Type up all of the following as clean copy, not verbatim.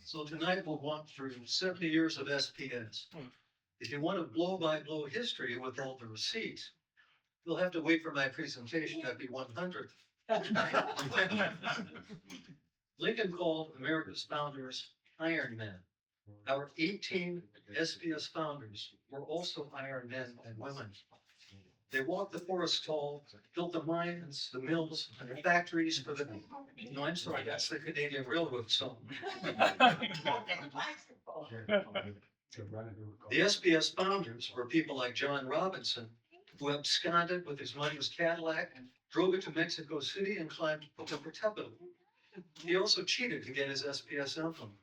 So tonight we'll walk through 70 years of SPS. If you want a blow-by-blow history with all the receipts, you'll have to wait for my presentation at the 100th. Lincoln called America's founders Iron Men. Our 18 SPS founders were also Iron Men and women. They walked the forest tall, built the mines, the mills, and the factories for the... No, I'm sorry, that's the Canadian Railroad song. The SPS founders were people like John Robinson, who absconded with his mother's Cadillac, drove it to Mexico City, and climbed Popocatépetl. He also cheated to get his SPS emblem.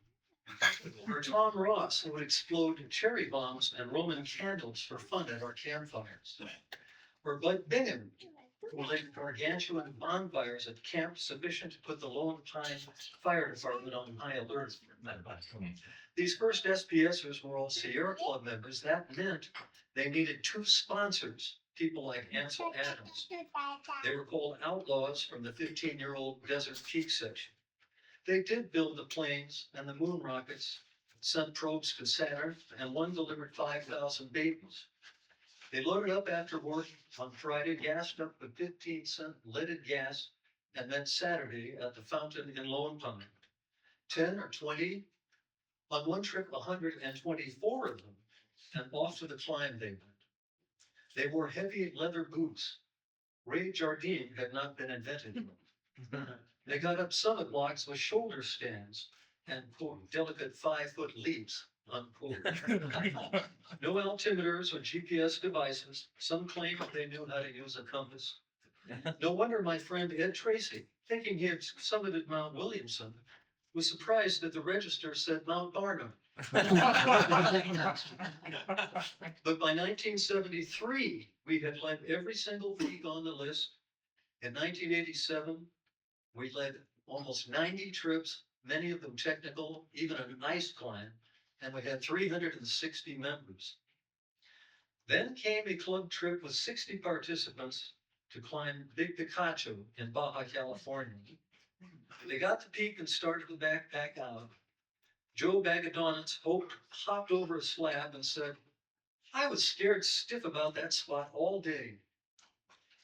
Or Tom Ross, who would explode cherry bombs and Roman candles for fun at our campfires. Or Bud Bingham, who lit gargantuan bonfires at camp sufficient to put the Lone Pine Fire Department on high alert. These first SPSers were all Sierra Club members. That meant they needed two sponsors, people like Ansel Adams. They were called outlaws from the 15-year-old Desert Peak section. They did build the planes and the moon rockets, sent probes to Saturn, and one delivered 5,000 babies. They loaded up after work on Friday, gassed up with 15-cent leaded gas, and then Saturday at the fountain in Lone Pine. 10 or 20, on one trip 124 of them, and off to the climb they went. They wore heavy leather boots. Ray Jardine had not been invented yet. They got up summit blocks with shoulder stands and, quote, delicate 5-foot leaps, unquote. No altimeters or GPS devices. Some claimed they knew how to use a compass. No wonder my friend Ed Tracy, thinking he had summited Mount Williamson, was surprised that the register said Mount Barnum. But by 1973, we had led every single peak on the list. In 1987, we led almost 90 trips, many of them technical, even an ice climb, and we had 360 members. Then came a club trip with 60 participants to climb Big Picacho in Baja California. They got the peak and started the backpack out. Joe Bagadonitz hopped over a slab and said, "I was scared stiff about that spot all day."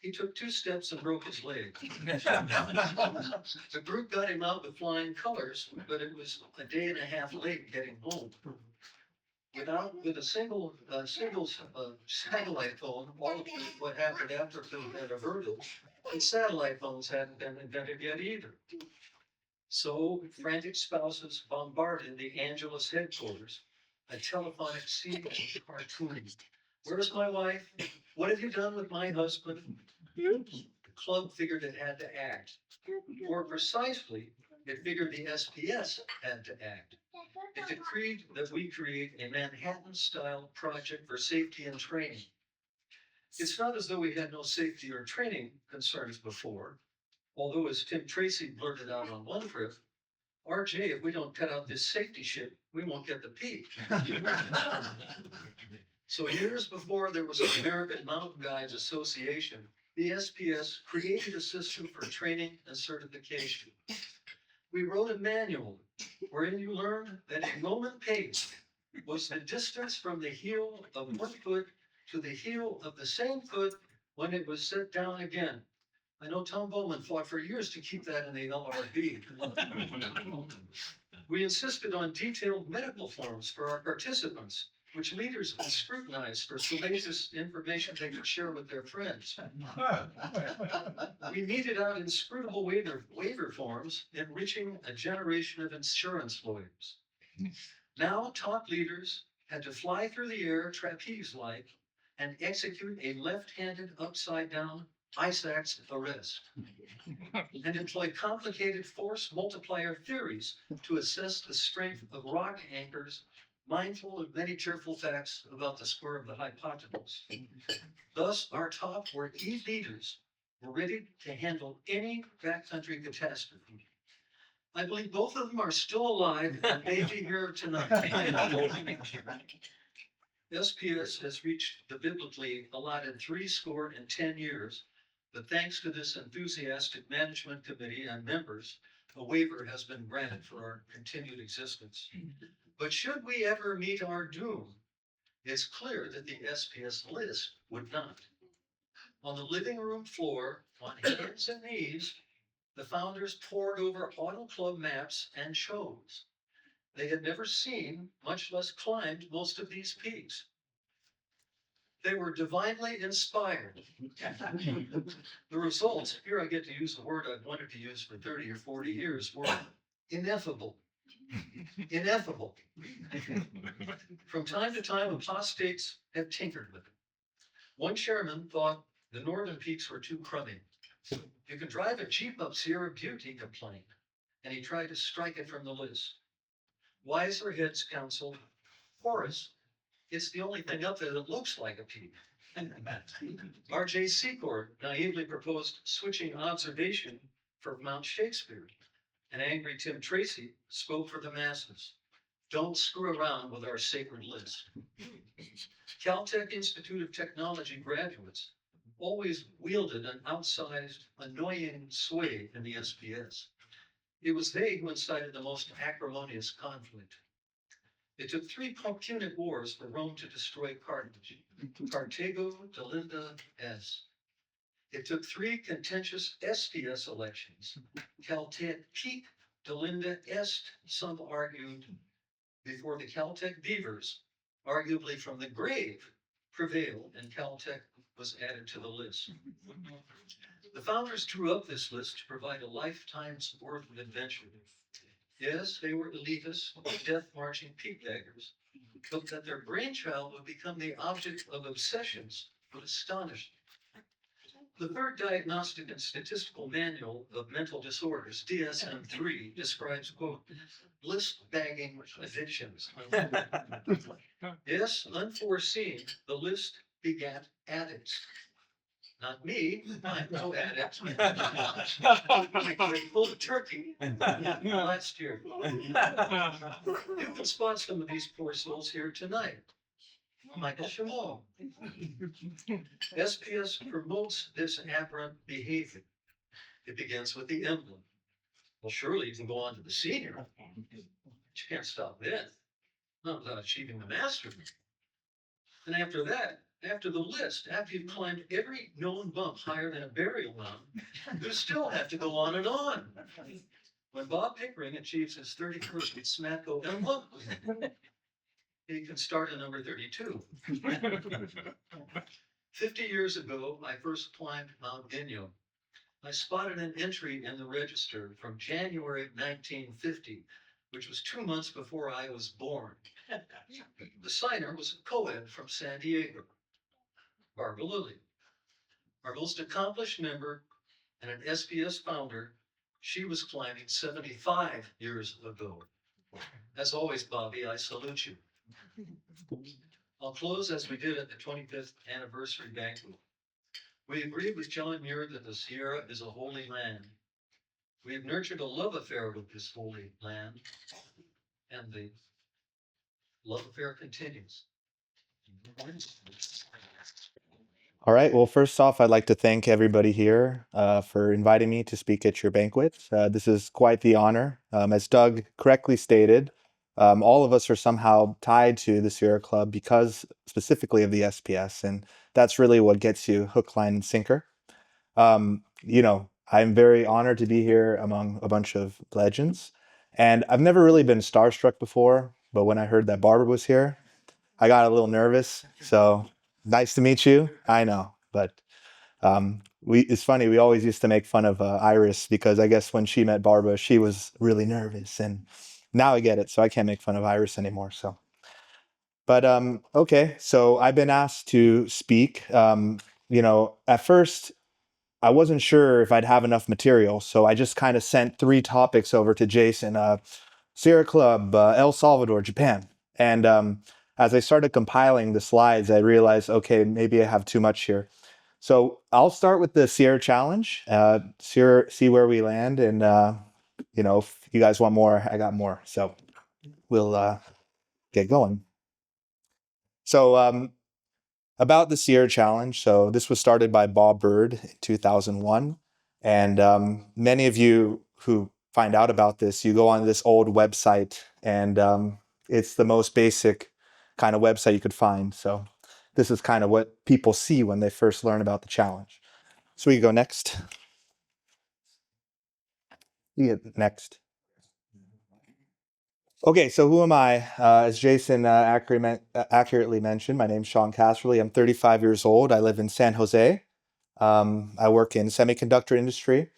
He took 2 steps and broke his leg. The group got him out with flying colors, but it was a day and a half late getting home. With a single satellite phone, all of what happened after Phil had averted, and satellite phones hadn't been invented yet either. So frantic spouses bombarded the Angeles headquarters, a telephonic scene cartoon. "Where's my wife? What have you done with my husband?" The club figured it had to act. More precisely, it figured the SPS had to act. It decreed that we create a Manhattan-style project for safety and training. It's not as though we had no safety or training concerns before, although as Tim Tracy blurted out on one trip, "RJ, if we don't cut out this safety shit, we won't get the peak." So years before there was an American Mountain Guides Association, the SPS created a system for training and certification. We wrote a manual wherein you learned that a Roman pace was the distance from the heel of one foot to the heel of the same foot when it was set down again. I know Tom Bowman fought for years to keep that in the LRB. We insisted on detailed medical forms for our participants, which leaders would scrutinize for salacious information they could share with their friends. We meted out inscrutable waiver forms, enriching a generation of insurance lawyers. Now, top leaders had to fly through the air trapeze-like and execute a left-handed upside-down ice axe arrest, and employ complicated force multiplier theories to assess the strength of rock anchors, mindful of many cheerful facts about the square of the hypotenuse. Thus, our top or key leaders were ready to handle any backcountry catastrophe. I believe both of them are still alive and may be here tonight. SPS has reached the biblically allotted 10 years, but thanks to this enthusiastic management committee and members, a waiver has been granted for our continued existence. But should we ever meet our doom, it's clear that the SPS list would not. On the living room floor, on hands and knees, the founders pored over Auto Club maps and shows. They had never seen, much less climbed, most of these peaks. They were divinely inspired. The results, here I get to use the word I've wanted to use for 30 or 40 years, were ineffable. Ineffable. From time to time, apostates have tinkered with it. One chairman thought the northern peaks were too crummy. You can drive a Jeep up Sierra Butte, he complained, and he tried to strike it from the list. Wiser heads counseled, Horace, it's the only thing up there that looks like a peak. R.J. Secord naively proposed switching observation for Mount Shakespeare. And angry Tim Tracy spoke for the masses. Don't screw around with our sacred list. Caltech Institute of Technology graduates always wielded an outsized, annoying sway in the SPS. It was they who incited the most acrimonious conflict. It took 3 Punic wars for Rome to destroy Carthage. Carthago, Delinda, S. It took 3 contentious SDS elections. Caltech peak, Delinda Est, some argued, before the Caltech Beavers, arguably from the grave, prevailed and Caltech was added to the list. The founders drew up this list to provide a lifetime's worth of adventure. Yes, they were elitists, death-marching peak beggars, but that their brainchild would become the object of obsessions would astonish them. The third Diagnostic and Statistical Manual of Mental Disorders, DSM-3, describes, quote, list bagging addictions. Yes, unforeseen, the list begat addicts. Not me, I'm no addict. I quit cold turkey last year. You can spot some of these poor souls here tonight. Michael Chameau. SPS promotes this aberrant behavior. It begins with the emblem. Well, surely you can go on to the senior, but you can't stop then, not without achieving the mastery. And after that, after the list, after you've climbed every known bump higher than a burial mound, you still have to go on and on. When Bob Pickering achieves his 31st Smatco emblem, he can start at number 32. 50 years ago, I first climbed Mount Inyo. I spotted an entry in the register from January 1950, which was 2 months before I was born. The signer was a co-ed from San Diego, Barbara Lilly. Our most accomplished member and an SPS founder, she was climbing 75 years ago. As always, Bobby, I salute you. I'll close as we did at the 25th anniversary banquet. We agreed with John Muir that the Sierra is a holy land. We have nurtured a love affair with this holy land, and the love affair continues. All right. Well, first off, I'd like to thank everybody here for inviting me to speak at your banquet. This is quite the honor. As Doug correctly stated, all of us are somehow tied to the Sierra Club because specifically of the SPS, and that's really what gets you hook, line, and sinker. I'm very honored to be here among a bunch of legends, and I've never really been starstruck before, but when I heard that Barbara was here, I got a little nervous. So nice to meet you. I know, but it's funny. We always used to make fun of Iris because I guess when she met Barbara, she was really nervous, and now I get it. So I can't make fun of Iris anymore. So, but okay. So I've been asked to speak. At first I wasn't sure if I'd have enough material, so I just kind of sent 3 topics over to Jason: Sierra Club, El Salvador, Japan, and as I started compiling the slides, I realized, okay, maybe I have too much here. So I'll start with the Sierra Challenge, see where we land, and if you guys want more, I got more. So we'll get going. So about the Sierra Challenge. So this was started by Bob Bird in 2001. And many of you who find out about this, you go on this old website, and it's the most basic kind of website you could find. So this is kind of what people see when they first learn about the challenge. So we go next. You get next. Okay, so who am I? As Jason accurately mentioned, my name's Sean Casserly. I'm 35 years old. I live in San Jose. I work in semiconductor industry.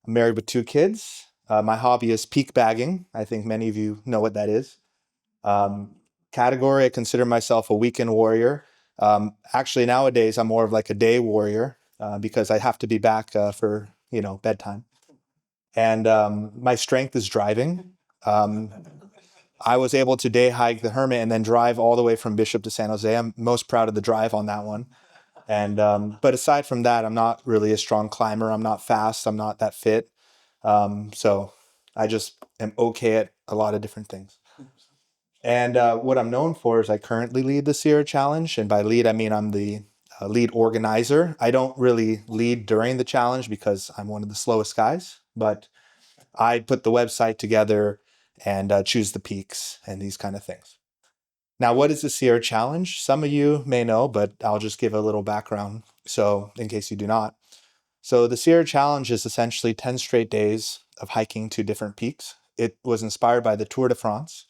I'm married with 2 kids. My hobby is peak bagging. I think many of you know what that is. Category, I consider myself a weekend warrior. Actually, nowadays, I'm more of like a day warrior because I have to be back for, bedtime. And my strength is driving. I was able to day hike the Hermit and then drive all the way from Bishop to San Jose. I'm most proud of the drive on that one. And but aside from that, I'm not really a strong climber. I'm not fast. I'm not that fit. So I just am okay at a lot of different things. And what I'm known for is I currently lead the Sierra Challenge. And by lead, I mean I'm the lead organizer. I don't really lead during the challenge because I'm one of the slowest guys, but I put the website together and choose the peaks and these kind of things. Now, what is the Sierra Challenge? Some of you may know, but I'll just give a little background so in case you do not. So the Sierra Challenge is essentially 10 straight days of hiking to different peaks. It was inspired by the Tour de France.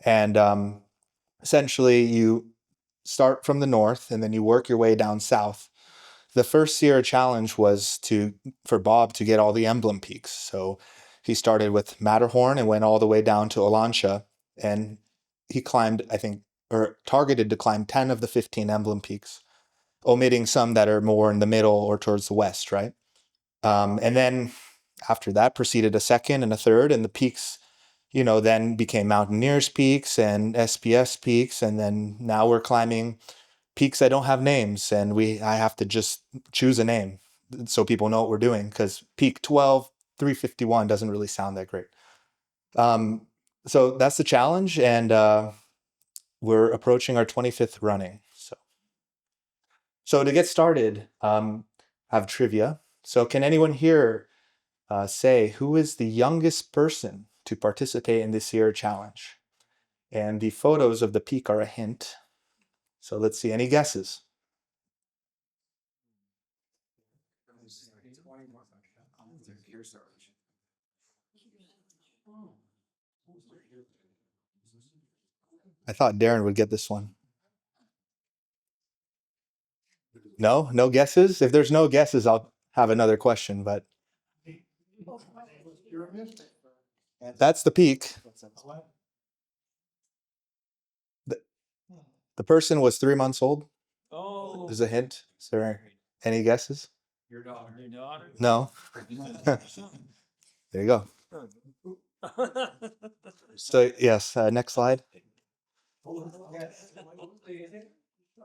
And essentially, you start from the north and then you work your way down south. The first Sierra Challenge was for Bob to get all the emblem peaks. So he started with Matterhorn and went all the way down to Olancha. And he climbed, I think, or targeted to climb 10 of the 15 emblem peaks, omitting some that are more in the middle or towards the west, right? And then after that proceeded a second and a third, and the peaks, then became Mountaineers Peaks and SPS Peaks. And then now we're climbing peaks that don't have names, and I have to just choose a name so people know what we're doing, because peak 12, 351 doesn't really sound that great. So that's the challenge, and we're approaching our 25th running. So to get started, I have trivia. So can anyone here say who is the youngest person to participate in this year challenge? And the photos of the peak are a hint. So let's see, any guesses? I thought Darren would get this one. No guesses? If there's no guesses, I'll have another question, but that's the peak. The, the person was 3 months old. Oh. There's a hint. Is there any guesses? Your daughter. No. There you go. So yes, next slide.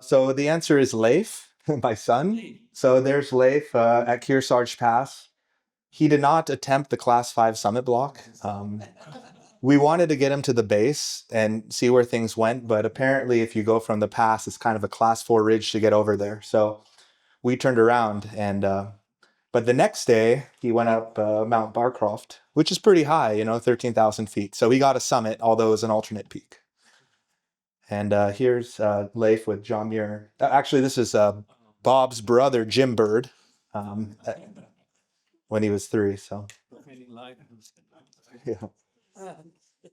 So the answer is Leif, my son. So there's Leif at Kearsarge Pass. He did not attempt the Class 5 summit block. We wanted to get him to the base and see where things went, but apparently if you go from the pass, it's kind of a Class 4 ridge to get over there. So we turned around, and but the next day he went up Mount Barcroft, which is pretty high, 13,000 feet. So he got a summit, although it was an alternate peak. And here's Leif with John Muir. Actually, this is Bob's brother, Jim Bird, when he was 3. So yeah.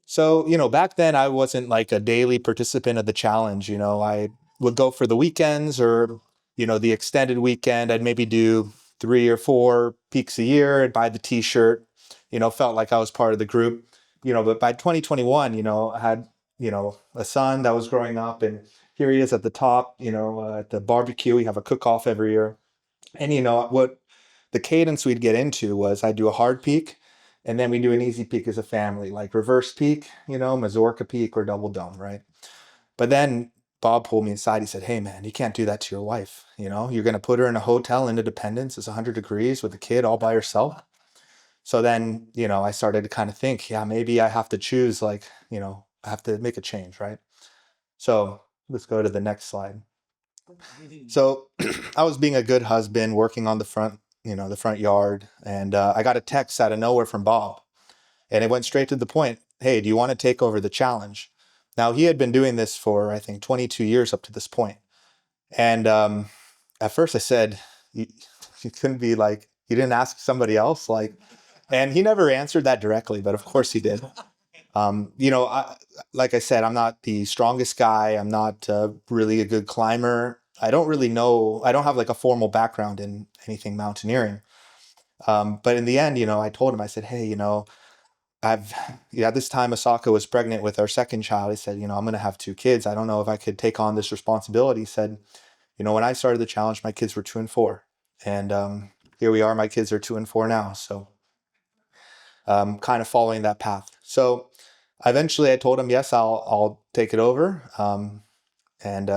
So, back then I wasn't like a daily participant of the challenge. I would go for the weekends or, the extended weekend. I'd maybe do 3 or 4 peaks a year. I'd buy the t-shirt, felt like I was part of the group, but by 2021, I had, a son that was growing up, and here he is at the top, at the barbecue. We have a cook-off every year. And, what the cadence we'd get into was I'd do a hard peak, and then we do an easy peak as a family, like reverse peak, Mazorca peak or double dome, right? But then Bob pulled me aside. He said, "Hey man, you can't do that to your wife. You're going to put her in a hotel in Independence. It's 100 degrees with a kid all by herself." So then, I started to kind of think, yeah, maybe I have to choose, like, I have to make a change, right? So let's go to the next slide. So I was being a good husband, working on the front yard, and I got a text out of nowhere from Bob. And it went straight to the point. Hey, do you want to take over the challenge? Now, he had been doing this for, I think, 22 years up to this point. And at first I said, you couldn't be like, you didn't ask somebody else? Like, and he never answered that directly, but of course he did. Like I said, I'm not the strongest guy. I'm not really a good climber. I don't really know. I don't have like a formal background in anything mountaineering. But in the end, I told him, I said, hey, at this time, Asaka was pregnant with our second child. I said, I'm going to have 2 kids. I don't know if I could take on this responsibility. He said, when I started the challenge, my kids were 2 and 4. And here we are. My kids are 2 and 4 now. So kind of following that path. So eventually I told him, yes, I'll take it over. And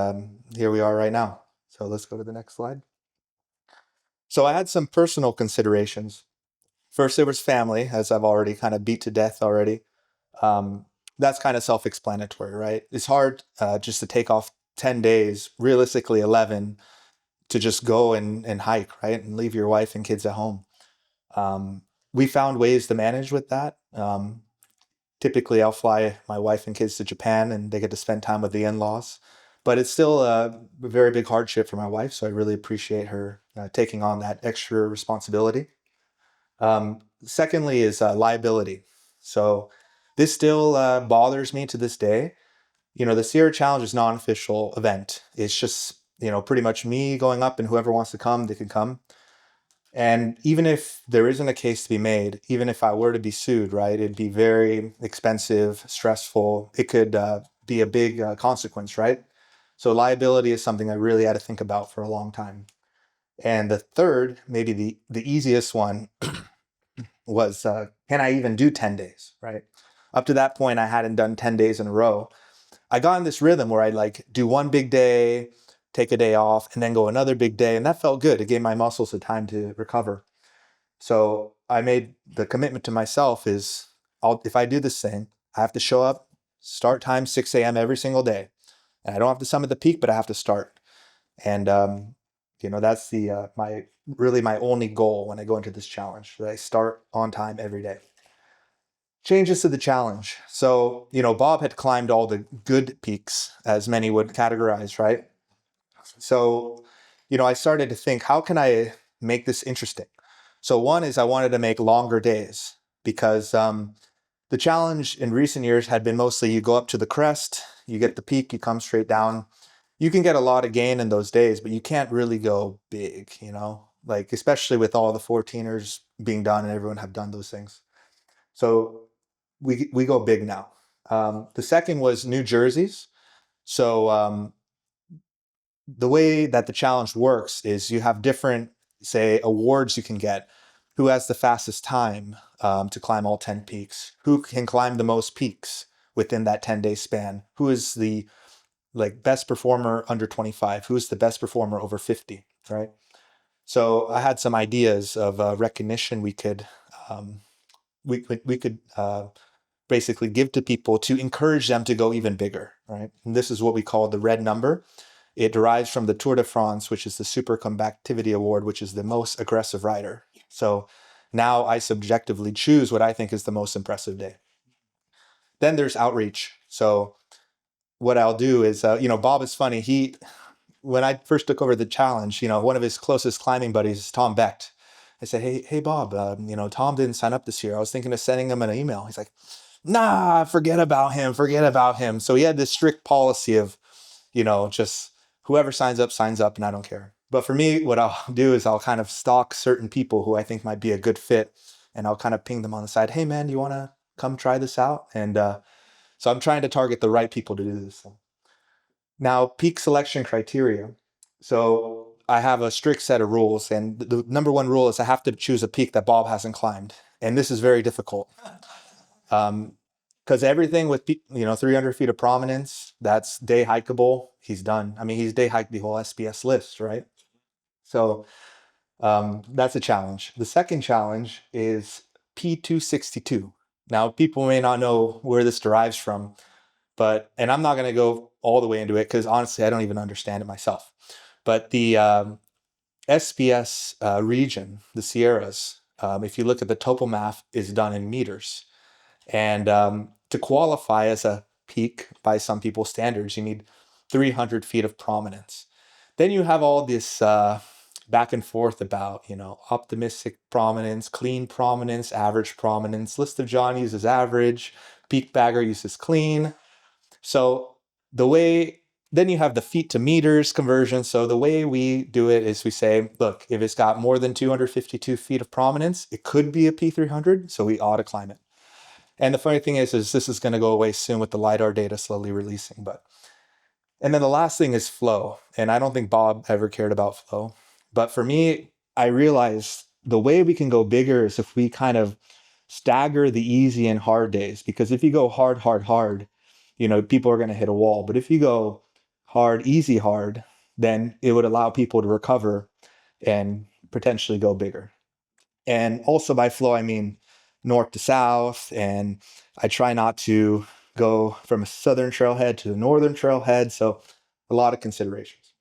here we are right now. So let's go to the next slide. So I had some personal considerations. First, there was family, as I've already kind of beat to death already. That's kind of self-explanatory, right? It's hard just to take off 10 days, realistically 11, to just go and hike, right? And leave your wife and kids at home. We found ways to manage with that. Typically, I'll fly my wife and kids to Japan and they get to spend time with the in-laws. But it's still a very big hardship for my wife, so I really appreciate her taking on that extra responsibility. Secondly is liability. So this still bothers me to this day. The Sierra Challenge is not an official event. It's just, pretty much me going up, and whoever wants to come, they can come. And even if there isn't a case to be made, even if I were to be sued, right, it'd be very expensive, stressful. It could be a big consequence, right? So liability is something I really had to think about for a long time. And the third, maybe the easiest one, was can I even do 10 days, right? Up to that point, I hadn't done 10 days in a row. I got in this rhythm where I'd like do one big day, take a day off, and then go another big day. And that felt good. It gave my muscles the time to recover. So I made the commitment to myself is if I do this thing, I have to show up, start time 6 a.m. every single day. And I don't have to summit the peak, but I have to start. And, that's my only goal when I go into this challenge, that I start on time every day. Changes to the challenge. So, Bob had climbed all the good peaks, as many would categorize, right? So, I started to think, how can I make this interesting? So one is I wanted to make longer days because the challenge in recent years had been mostly you go up to the crest, you get the peak, you come straight down. You can get a lot of gain in those days, but you can't really go big, like especially with all the 14ers being done and everyone have done those things. So we go big now. The second was new jerseys. So the way that the challenge works is you have different, say, awards you can get. Who has the fastest time to climb all 10 peaks? Who can climb the most peaks within that 10-day span? Who is the best performer under 25? Who is the best performer over 50, right? So I had some ideas of recognition we could basically give to people to encourage them to go even bigger, right? And this is what we call the red number. It derives from the Tour de France, which is the Super Combativity Award, which is the most aggressive rider. So now I subjectively choose what I think is the most impressive day. Then there's outreach. So what I'll do is, Bob is funny. When I first took over the challenge, one of his closest climbing buddies is Tom Becht. I said, hey, Bob, Tom didn't sign up this year. I was thinking of sending him an email. He's like, nah, forget about him. So he had this strict policy of, just whoever signs up, and I don't care. But for me, what I'll do is I'll kind of stalk certain people who I think might be a good fit. And I'll kind of ping them on the side. Hey, man, you want to come try this out? And so I'm trying to target the right people to do this. Now, peak selection criteria. So I have a strict set of rules. And the number one rule is I have to choose a peak that Bob hasn't climbed. And this is very difficult. Because everything with 300 feet of prominence, that's day hikeable. He's done. I mean, he's day hiked the whole SPS list, right? So that's a challenge. The second challenge is P262. Now, people may not know where this derives from, and I'm not going to go all the way into it because honestly, I don't even understand it myself. But the SPS region, the Sierras, if you look at the topo map, is done in meters. And to qualify as a peak by some people's standards, you need 300 feet of prominence. Then you have all this back and forth about, optimistic prominence, clean prominence, average prominence. List of John uses average, Peak Bagger uses clean. So then you have the feet to meters conversion. So the way we do it is we say, look, if it's got more than 252 feet of prominence, it could be a P300, so we ought to climb it. And the funny thing is this is going to go away soon with the LiDAR data slowly releasing. And then the last thing is flow. And I don't think Bob ever cared about flow. But for me, I realized the way we can go bigger is if we kind of stagger the easy and hard days. Because if you go hard, hard, hard, people are going to hit a wall. But if you go hard, easy, hard, then it would allow people to recover and potentially go bigger. And also by flow, I mean north to south. And I try not to go from a southern trailhead to the northern trailhead. So a lot of considerations.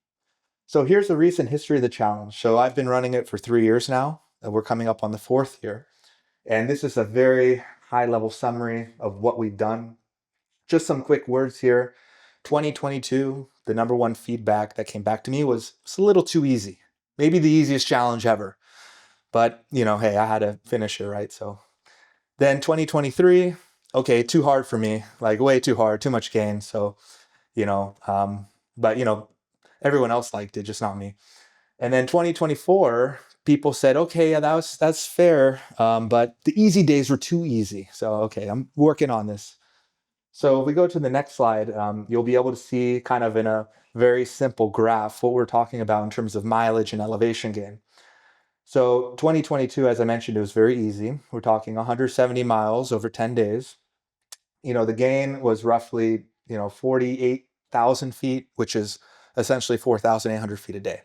So here's the recent history of the challenge. So I've been running it for 3 years now, and we're coming up on the 4th year. And this is a very high level summary of what we've done. Just some quick words here. 2022, the number one feedback that came back to me was it's a little too easy. Maybe the easiest challenge ever. But, hey, I had to finish it, right? So then 2023, okay, too hard for me, like way too hard, too much gain. So, but everyone else liked it, just not me. And then 2024, people said, okay, yeah, that's fair. But the easy days were too easy. So, okay, I'm working on this. So if we go to the next slide, you'll be able to see kind of in a very simple graph what we're talking about in terms of mileage and elevation gain. So 2022, as I mentioned, it was very easy. We're talking 170 miles over 10 days. The gain was roughly, 48,000 feet, which is essentially 4,800 feet a day.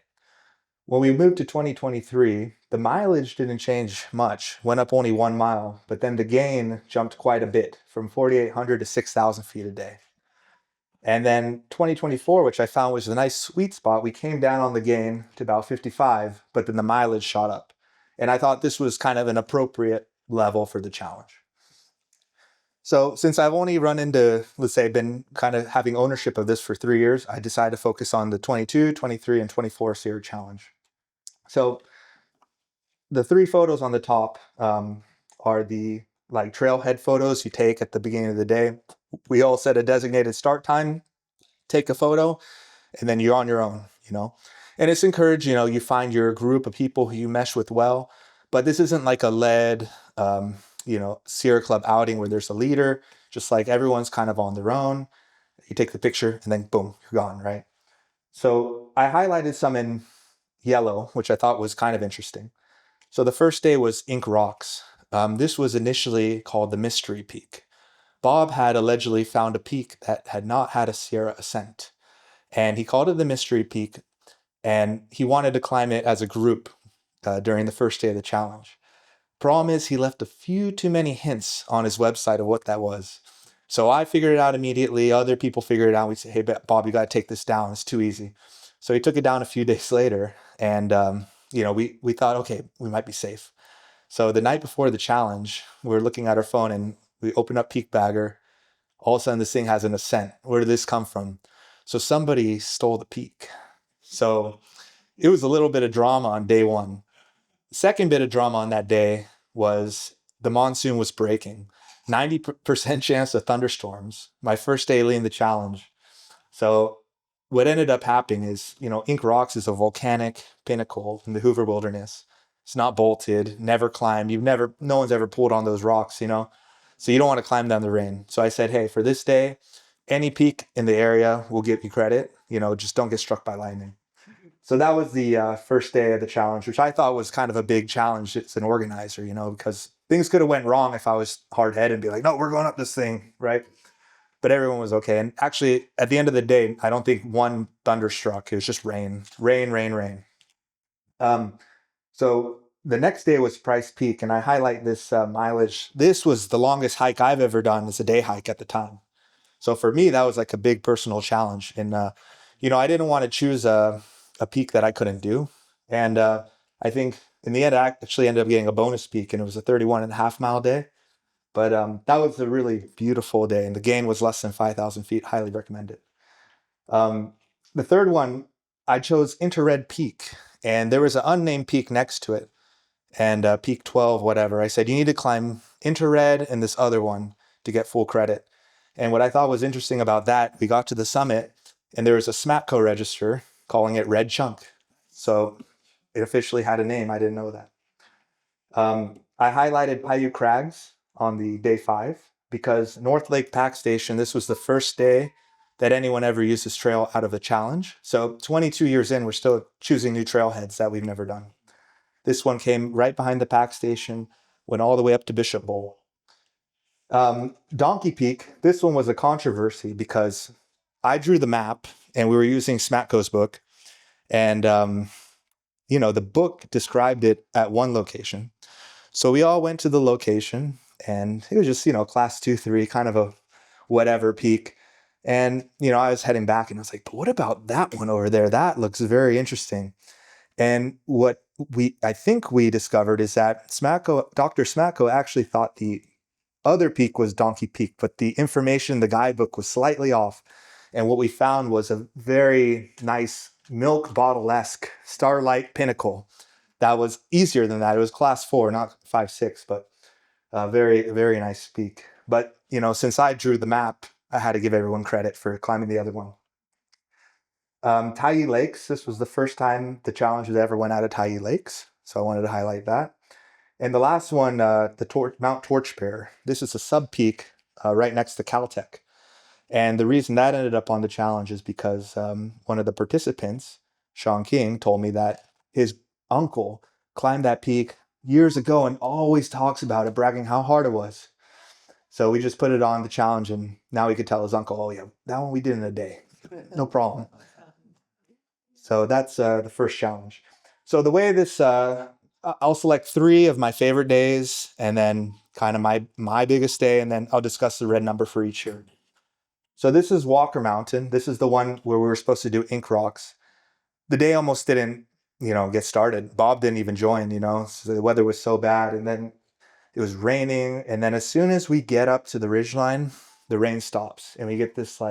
When we moved to 2023, the mileage didn't change much, went up only 1 mile, but then the gain jumped quite a bit from 4,800 to 6,000 feet a day. And then 2024, which I found was a nice sweet spot, we came down on the gain to about 55, but then the mileage shot up. And I thought this was kind of an appropriate level for the challenge. So since I've only been kind of having ownership of this for 3 years, I decided to focus on the 22, 23, and 24 SEER challenge. So the 3 photos on the top are the trailhead photos you take at the beginning of the day. We all set a designated start time, take a photo, and then you're on your own, And it's encouraged, you find your group of people who you mesh with well, but this isn't like a led, Sierra Club outing where there's a leader, just like everyone's kind of on their own. You take the picture and then boom, you're gone, right? So I highlighted some in yellow, which I thought was kind of interesting. So the first day was Ink Rocks. This was initially called the Mystery Peak. Bob had allegedly found a peak that had not had a Sierra ascent, and he called it the Mystery Peak, and he wanted to climb it as a group during the first day of the challenge. Problem is, he left a few too many hints on his website of what that was. So I figured it out immediately. Other people figured it out. We said, hey, Bob, you got to take this down. It's too easy. So he took it down a few days later, and we thought, okay, we might be safe. So the night before the challenge, we were looking at our phone and we opened up Peak Bagger. All of a sudden, this thing has an ascent. Where did this come from? So somebody stole the peak. So it was a little bit of drama on day one. The second bit of drama on that day was the monsoon was breaking. 90% chance of thunderstorms. My first day leading the challenge. So what ended up happening is, Ink Rocks is a volcanic pinnacle in the Hoover Wilderness. It's not bolted, never climbed. No one's ever pulled on those rocks, So you don't want to climb down the rain. So I said, hey, for this day, any peak in the area will give you credit. Just don't get struck by lightning. So that was the first day of the challenge, which I thought was kind of a big challenge as an organizer, because things could have went wrong if I was hard-headed and be like, no, we're going up this thing, right? But everyone was okay. And actually, at the end of the day, I don't think one thunder struck. It was just rain, rain, rain, rain. So the next day was Price Peak, and I highlight this mileage. This was the longest hike I've ever done as a day hike at the time. So for me, that was like a big personal challenge. And, I didn't want to choose a peak that I couldn't do. And I think in the end, I actually ended up getting a bonus peak, and it was a 31.5 mile day. But that was a really beautiful day, and the gain was less than 5,000 feet. Highly recommend it. The third one, I chose Interred Peak, and there was an unnamed peak next to it, and Peak 12, whatever. I said, you need to climb Interred and this other one to get full credit. And what I thought was interesting about that, we got to the summit, and there was a SMATCO register calling it Red Chunk. So it officially had a name. I didn't know that. I highlighted Paiute Crags on the day 5 because North Lake Pack Station, this was the first day that anyone ever used this trail out of the challenge. So 22 years in, we're still choosing new trailheads that we've never done. This one came right behind the pack station, went all the way up to Bishop Bowl. Donkey Peak, this one was a controversy because I drew the map and we were using Smatco's book. And, the book described it at one location. So we all went to the location and it was just, class 2, 3, kind of a whatever peak. And, I was heading back and I was like, but what about that one over there? That looks very interesting. And what I think we discovered is that Dr. Smatco actually thought the other peak was Donkey Peak, but the information in the guidebook was slightly off. And what we found was a very nice milk bottle-esque starlight pinnacle that was easier than that. It was class 4, not 5, 6, but very, very nice peak. But, since I drew the map, I had to give everyone credit for climbing the other one. Tyee Lakes, this was the first time the challenge has ever went out of Tyee Lakes, so I wanted to highlight that. And the last one, Mount Torchbearer. This is a sub-peak right next to Caltech. And the reason that ended up on the challenge is because one of the participants, Sean King, told me that his uncle climbed that peak years ago and always talks about it, bragging how hard it was. So we just put it on the challenge, and now he could tell his uncle, oh yeah, that one we did in a day. No problem. So that's the first challenge. So the way this, I'll select 3 of my favorite days and then kind of my biggest day, and then I'll discuss the red number for each year. So this is Walker Mountain. This is the one where we were supposed to do ink rocks. The day almost didn't, get started. Bob didn't even join, so the weather was so bad. And then it was raining. And then as soon as we get up to the ridgeline, the rain stops and we get this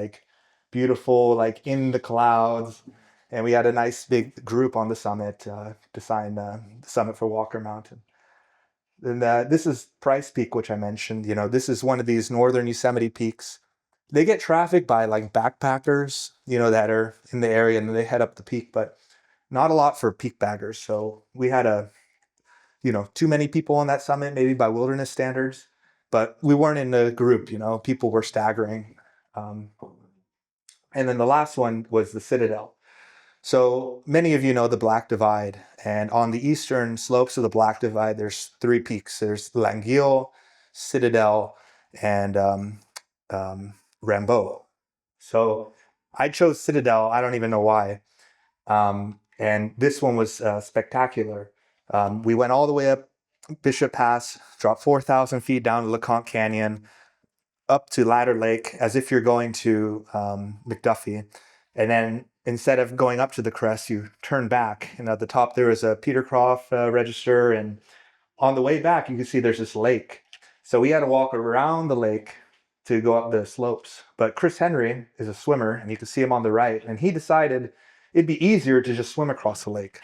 beautiful, in the clouds. And we had a nice big group on the summit to sign the summit for Walker Mountain. And this is Price Peak, which I mentioned. This is one of these northern Yosemite peaks. They get trafficked by backpackers, that are in the area and they head up the peak, but not a lot for peak baggers. So we had too many people on that summit, maybe by wilderness standards, but we weren't in the group, people were staggering. And then the last one was the Citadel. So many of you know the Black Divide, and on the eastern slopes of the Black Divide, there's 3 peaks. There's Languille, Citadel, and Rambeau. So I chose Citadel. I don't even know why. And this one was spectacular. We went all the way up Bishop Pass, dropped 4,000 feet down to LeConte Canyon, up to Ladder Lake, as if you're going to McDuffie. And then instead of going up to the crest, you turn back. And at the top, there is a Petercroft register. And on the way back, you can see there's this lake. So we had to walk around the lake to go up the slopes. But Chris Henry is a swimmer, and you can see him on the right. And he decided it'd be easier to just swim across the lake.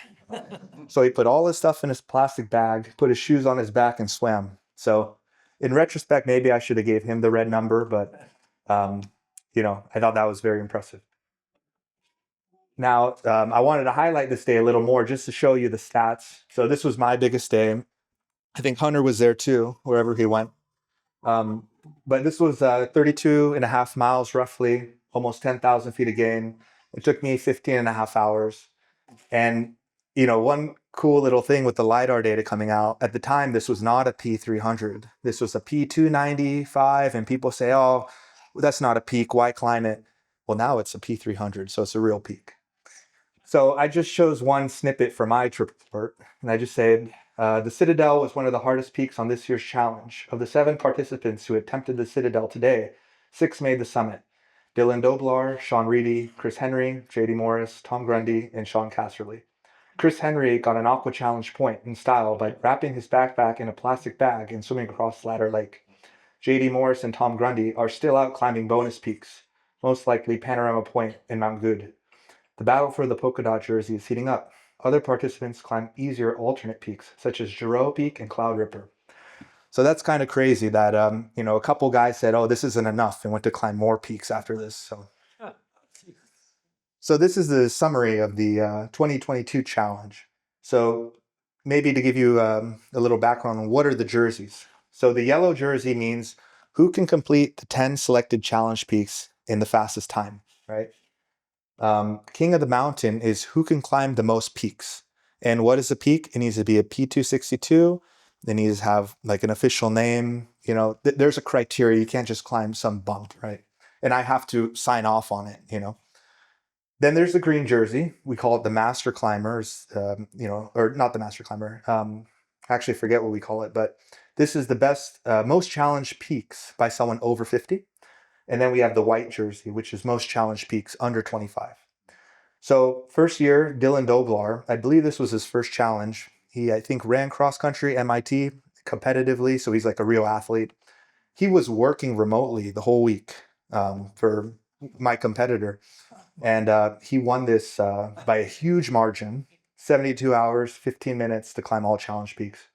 So he put all his stuff in his plastic bag, put his shoes on his back, and swam. So in retrospect, maybe I should have gave him the red number, but I thought that was very impressive. Now, I wanted to highlight this day a little more just to show you the stats. So this was my biggest day. I think Hunter was there too, wherever he went. But this was 32 and a half miles, roughly, almost 10,000 feet of gain. It took me 15 and a half hours. And, one cool little thing with the LiDAR data coming out, at the time, this was not a P300. This was a P295, and people say, oh, that's not a peak, why climb it? Well, now it's a P300, so it's a real peak. So I just chose one snippet from my trip report, and I just said, the Citadel was one of the hardest peaks on this year's challenge. Of the 7 participants who attempted the Citadel today, 6 made the summit. Dylan Doblar, Sean Reedy, Chris Henry, J.D. Morris, Tom Grundy, and Sean Casserly. Chris Henry got an Aqua Challenge point in style by wrapping his backpack in a plastic bag and swimming across Ladder Lake. J.D. Morris and Tom Grundy are still out climbing bonus peaks, most likely Panorama Point and Mount Good. The battle for the polka dot jersey is heating up. Other participants climb easier alternate peaks, such as Giroux Peak and Cloud Ripper. So that's kind of crazy that, a couple guys said, oh, this isn't enough, and went to climb more peaks after this. So this is the summary of the 2022 challenge. So maybe to give you a little background on what are the jerseys. So the yellow jersey means who can complete the 10 selected challenge peaks in the fastest time, right? King of the Mountain is who can climb the most peaks. And what is a peak? It needs to be a P262. It needs to have like an official name. There's a criteria. You can't just climb some bump, right? And I have to sign off on it. Then there's the green jersey. We call it the master climbers, or not the master climber. I actually forget what we call it, but this is the best, most challenged peaks by someone over 50. And then we have the white jersey, which is most challenged peaks under 25. So first year, Dylan Doblar, I believe this was his first challenge. He, I think, ran cross country MIT competitively, so he's like a real athlete. He was working remotely the whole week for my competitor. And he won this by a huge margin, 72 hours, 15 minutes to climb all challenge peaks.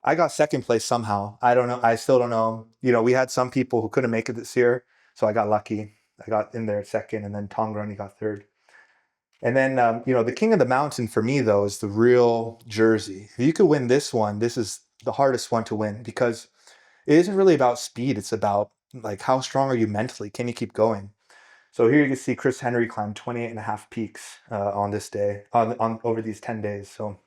I got second place somehow. I don't know. I still don't know. We had some people who couldn't make it this year, so I got lucky. I got in there at second, and then Tom Grundy got third. And then, the King of the Mountain for me, though, is the real jersey. If you could win this one, this is the hardest one to win because it isn't really about speed. It's about like how strong are you mentally? Can you keep going? So here you can see Chris Henry climb 28 and a half peaks on this day, on over these 10 days. So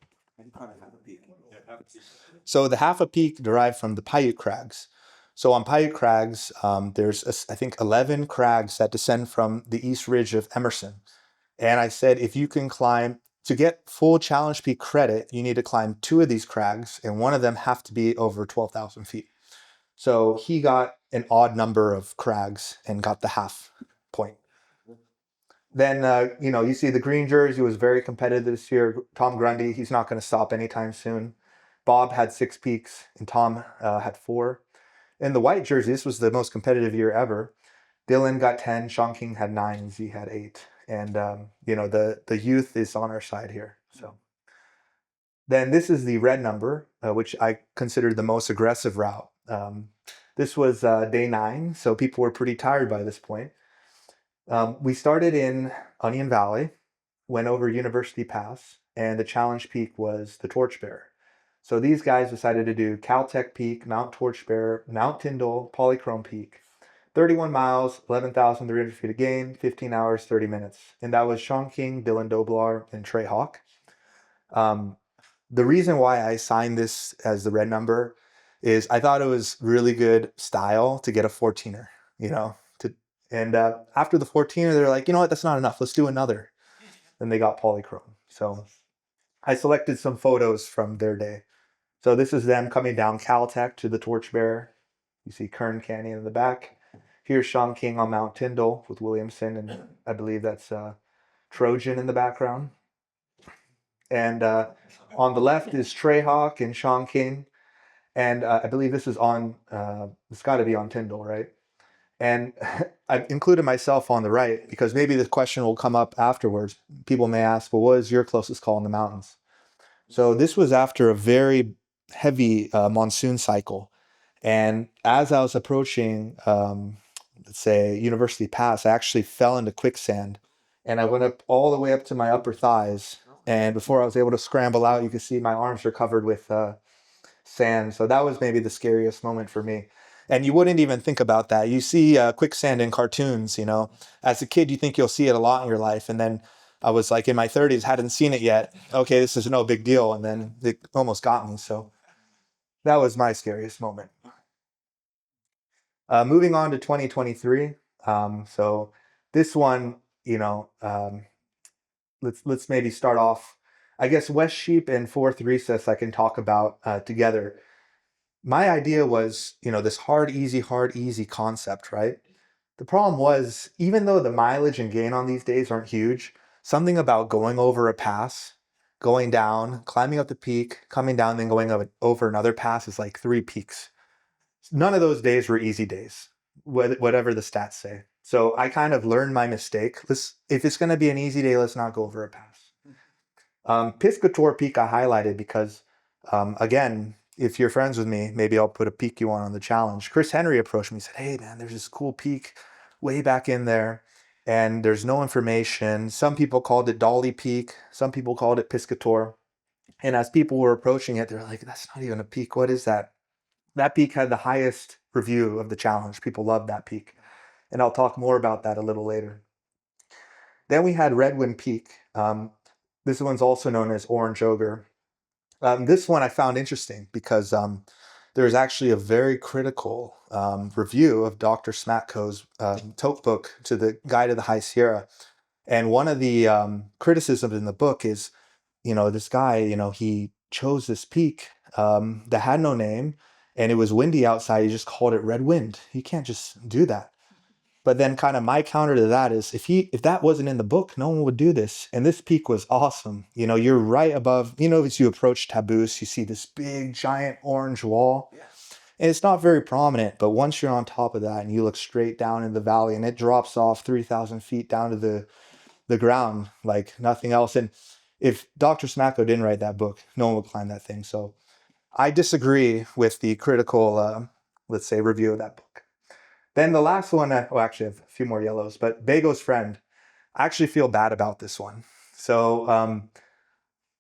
the half a peak derived from the Paiute Crags. So on Paiute Crags, there's, I think, 11 crags that descend from the east ridge of Emerson. And I said, if you can climb, to get full challenge peak credit, you need to climb 2 of these crags, and one of them have to be over 12,000 feet. So he got an odd number of crags and got the half point. Then, you see the green jersey was very competitive this year. Tom Grundy, he's not going to stop anytime soon. Bob had 6 peaks, and Tom had 4. In the white jersey, this was the most competitive year ever. Dylan got 10, Sean King had 9, and Z had 8. And, the youth is on our side here. So then this is the red number, which I consider the most aggressive route. This was day 9, so people were pretty tired by this point. We started in Onion Valley, went over University Pass, and the challenge peak was the Torchbearer. So these guys decided to do Caltech Peak, Mount Torchbearer, Mount Tyndall, Polychrome Peak, 31 miles, 11,300 feet of gain, 15 hours, 30 minutes. And that was Sean King, Dylan Doblar, and Trey Hawk. The reason why I signed this as the red number is I thought it was really good style to get a 14er, and after the 14er, they're like, you know what, that's not enough. Let's do another. Then they got Polychrome. So I selected some photos from their day. So this is them coming down Caltech to the Torchbearer. You see Kern Canyon in the back. Here's Sean King on Mount Tyndall with Williamson, and I believe that's Trojan in the background. And on the left is Trey Hawk and Sean King. And I believe this is on, it's got to be on Tyndall, right? And I've included myself on the right because maybe the question will come up afterwards. People may ask, well, what is your closest call in the mountains? So this was after a very heavy monsoon cycle. And as I was approaching, let's say, University Pass, I actually fell into quicksand. And I went up all the way up to my upper thighs. And before I was able to scramble out, you can see my arms are covered with sand. So that was maybe the scariest moment for me. And you wouldn't even think about that. You see quicksand in cartoons, As a kid, you think you'll see it a lot in your life. And then I was like in my 30s, hadn't seen it yet. Okay, this is no big deal. And then it almost got me. So that was my scariest moment. Moving on to 2023. So this one, let's maybe start off. I guess West Sheep and Fourth Recess I can talk about together. My idea was, this hard, easy concept, right? The problem was, even though the mileage and gain on these days aren't huge, something about going over a pass, going down, climbing up the peak, coming down, then going over another pass is like 3 peaks. None of those days were easy days, whatever the stats say. So I kind of learned my mistake. If it's going to be an easy day, let's not go over a pass. Piscator Peak I highlighted because, again, if you're friends with me, maybe I'll put a peak you on the challenge. Chris Henry approached me and said, hey, man, there's this cool peak way back in there, and there's no information. Some people called it Dolly Peak. Some people called it Piscator. And as people were approaching it, they're like, that's not even a peak. What is that? That peak had the highest review of the challenge. People loved that peak. And I'll talk more about that a little later. Then we had Redwind Peak. This one's also known as Orange Ogre. This one I found interesting because there's actually a very critical review of Dr. Smatko's tote book to the Guide to the High Sierra. And one of the criticisms in the book is, this guy, he chose this peak that had no name, and it was windy outside. He just called it Red Wind. You can't just do that. But then kind of my counter to that is if that wasn't in the book, no one would do this. And this peak was awesome. You're right above, as you approach Taboose, you see this big giant orange wall. Yeah. And it's not very prominent, but once you're on top of that and you look straight down in the valley and it drops off 3,000 feet down to the ground like nothing else. And if Dr. Smatko didn't write that book, no one would climb that thing. So I disagree with the critical, let's say, review of that book. Then the last one, actually I have a few more yellows, but Bago's Friend. I actually feel bad about this one. So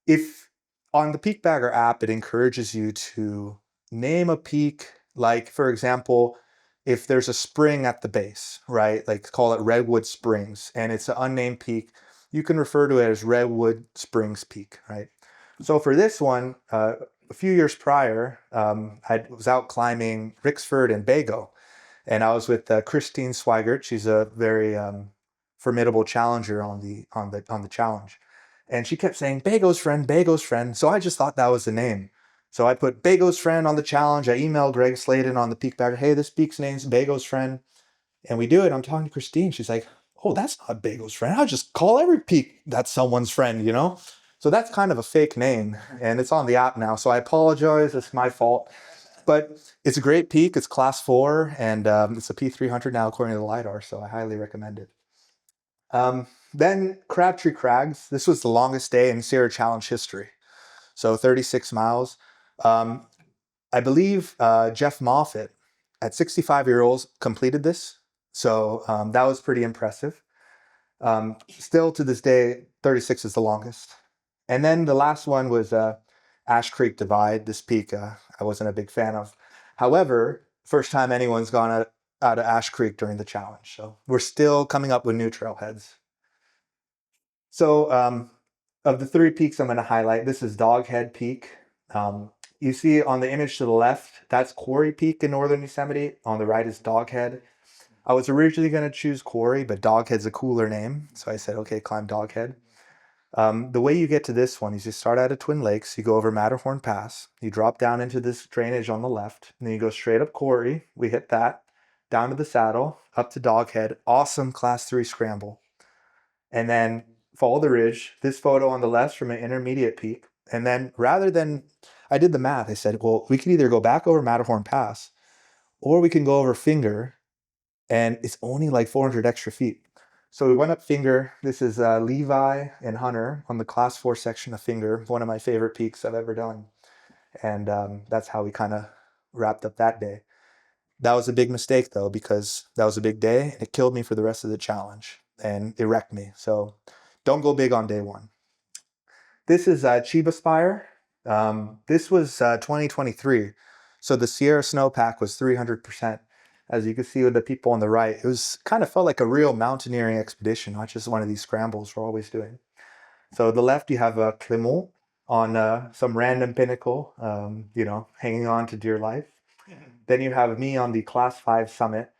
if on the Peak Bagger app, it encourages you to name a peak, like for example, if there's a spring at the base, right? Like call it Redwood Springs, and it's an unnamed peak, you can refer to it as Redwood Springs Peak, right? So for this one, a few years prior, I was out climbing Rixford and Bago. And I was with Christine Swigert. She's a very formidable challenger on the challenge. And she kept saying, Bago's Friend, Bago's Friend. So I just thought that was the name. So I put Bago's Friend on the challenge. I emailed Greg Sladen on the Peak Bagger, hey, this peak's name's Bago's Friend. And we do it. I'm talking to Christine. She's like, oh, that's not Bago's Friend. I'll just call every peak that's someone's friend, So that's kind of a fake name. And it's on the app now. So I apologize. It's my fault. But it's a great peak. It's class 4, and it's a P300 now according to the LiDAR, so I highly recommend it. Then Crabtree Crags. This was the longest day in Sierra Challenge history, so 36 miles. I believe Jeff Moffitt, at 65 years old, completed this, so that was pretty impressive. Still to this day, 36 is the longest. And then the last one was Ash Creek Divide. This peak I wasn't a big fan of. However, first time anyone's gone out of Ash Creek during the challenge. So we're still coming up with new trailheads. So of the 3 peaks I'm going to highlight, this is Doghead Peak. You see on the image to the left, that's Quarry Peak in northern Yosemite. On the right is Doghead. I was originally going to choose Quarry, but Doghead's a cooler name. So I said, okay, climb Doghead. The way you get to this one is you start out at Twin Lakes, you go over Matterhorn Pass, you drop down into this drainage on the left, and then you go straight up Quarry, we hit that, down to the saddle, up to Doghead, awesome class 3 scramble. And then follow the ridge, this photo on the left from an intermediate peak. And then I did the math, I said, well, we could either go back over Matterhorn Pass, or we can go over Finger, and it's only like 400 extra feet. So we went up Finger. This is Levi and Hunter on the class 4 section of Finger, one of my favorite peaks I've ever done. And that's how we kind of wrapped up that day. That was a big mistake though, because that was a big day and it killed me for the rest of the challenge and it wrecked me. So don't go big on day 1. This is Chiba Spire. This was 2023. So the Sierra snowpack was 300%. As you can see with the people on the right, it was kind of felt like a real mountaineering expedition, not just one of these scrambles we're always doing. So the left, you have Clermont on some random pinnacle, hanging on to dear life. Then you have me on the class 5 summit